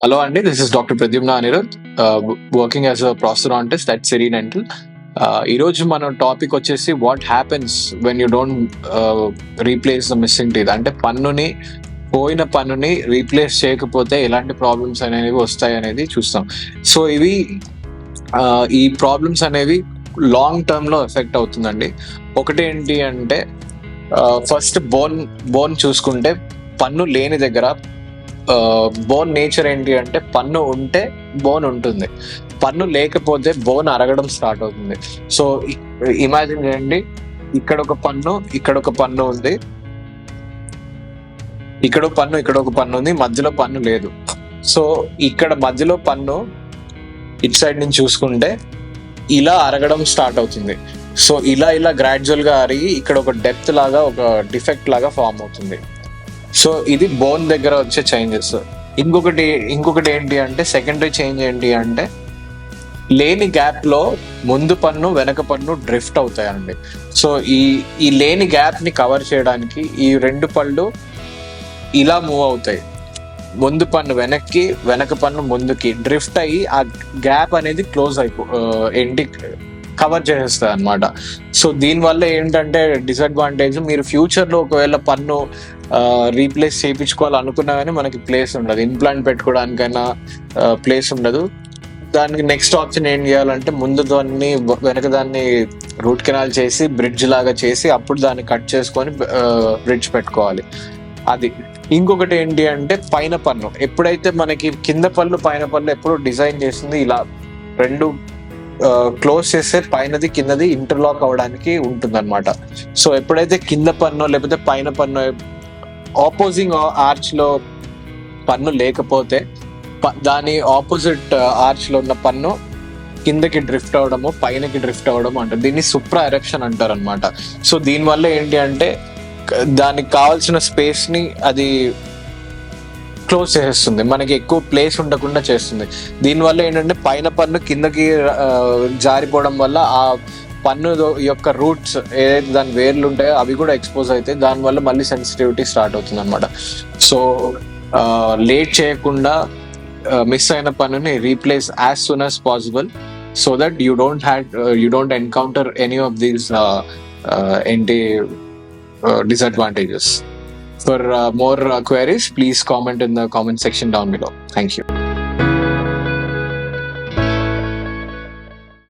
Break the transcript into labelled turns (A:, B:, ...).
A: Hello, Andy. This is Dr. Pradyumna Anirudh, working as a prosthodontist at Siri Dental. ఈ రోజు మన topic వచ్చేసి what happens when you don't replace the missing teeth. అంటే పోయిన పన్నుని replace చేయకపోతే ఎలాంటి ప్రాబ్లమ్స్ అనేవి వస్తాయి అనేది చూస్తాం. సో ఈ ప్రాబ్లమ్స్ అనేవి లాంగ్ టర్మ్ లో ఎఫెక్ట్ అవుతుందండి. ఒకటి ఏంటి అంటే ఫస్ట్ బోన్ చూసుకుంటే పన్ను లేని దగ్గర బోన్ నేచర్ ఏంటి అంటే పన్ను ఉంటే బోన్ ఉంటుంది, పన్ను లేకపోతే బోన్ అరగడం స్టార్ట్ అవుతుంది. సో ఇమాజిన్ చేయండి, ఇక్కడ ఒక పన్ను ఉంది, ఇక్కడ ఒక పన్ను ఉంది, మధ్యలో పన్ను లేదు. సో ఇక్కడ మధ్యలో పన్ను ఇటు సైడ్ నుంచి చూసుకుంటే ఇలా అరగడం స్టార్ట్ అవుతుంది. సో ఇలా గ్రాడ్యువల్ గా అరిగి ఇక్కడ ఒక డెప్త్ లాగా, ఒక డిఫెక్ట్ లాగా ఫామ్ అవుతుంది. సో ఇది బోన్ దగ్గర వచ్చే చేంజెస్. ఇంకొకటి ఏంటి అంటే సెకండరీ చేంజ్ ఏంటి అంటే లేని గ్యాప్ లో ముందు పన్ను వెనక పన్ను డ్రిఫ్ట్ అవుతాయండి. సో ఈ లేని గ్యాప్ ని కవర్ చేయడానికి ఈ రెండు పళ్ళు ఇలా మూవ్ అవుతాయి, ముందు పన్ను వెనక్కి, వెనక పన్ను ముందుకి డ్రిఫ్ట్ అయ్యి ఆ గ్యాప్ అనేది క్లోజ్ ఏంటి కవర్ చేసేస్తుంది అనమాట. సో దీనివల్ల ఏంటంటే డిసడ్వాంటేజ్, మీరు ఫ్యూచర్ లో ఒకవేళ పన్ను రీప్లేస్ చేయించుకోవాలనుకున్నా కానీ మనకి ప్లేస్ ఉండదు, ఇంప్లాంట్ పెట్టుకోవడానికైనా ప్లేస్ ఉండదు. దానికి నెక్స్ట్ ఆప్షన్ ఏం చేయాలంటే ముందు దాన్ని వెనక దాన్ని రూట్ కెనాల్ చేసి బ్రిడ్జ్ లాగా చేసి అప్పుడు దాన్ని కట్ చేసుకొని బ్రిడ్జ్ పెట్టుకోవాలి. అది. ఇంకొకటి ఏంటి అంటే పైన పన్ను, ఎప్పుడైతే మనకి కింద పళ్ళు పైన పళ్ళు ఎప్పుడు డిజైన్ చేసింది ఇలా రెండు క్లోజ్ చేస్తే పైనది కిందది ఇంటర్లాక్ అవడానికి ఉంటుంది అనమాట. సో ఎప్పుడైతే కింద పన్ను లేకపోతే పైన పన్ను ఆపోజింగ్ ఆర్చ్ లో పన్ను లేకపోతే దాని ఆపోజిట్ ఆర్చ్ లో ఉన్న పన్ను కిందకి డ్రిఫ్ట్ అవడము, పైనకి డ్రిఫ్ట్ అవడము అంటారు. దీన్ని సుప్రా ఎరెప్షన్ అంటారు అనమాట. సో దీనివల్ల ఏంటి అంటే దానికి కావాల్సిన స్పేస్ ని అది క్లోజ్ చేసేస్తుంది, మనకి ఎక్కువ ప్లేస్ ఉండకుండా చేస్తుంది. దీనివల్ల ఏంటంటే పైన పన్ను కిందకి జారిపోవడం వల్ల ఆ పన్ను యొక్క రూట్స్ ఏదైతే దాని వేర్లు ఉంటాయో అవి కూడా ఎక్స్పోజ్ అవుతాయి. దానివల్ల మళ్ళీ సెన్సిటివిటీ స్టార్ట్ అవుతుంది అనమాట. సో లేట్ చేయకుండా మిస్ అయిన పన్నుని replace as soon as possible, so that you don't encounter any of these disadvantages. For more queries, please comment in the comment section down below. Thank you.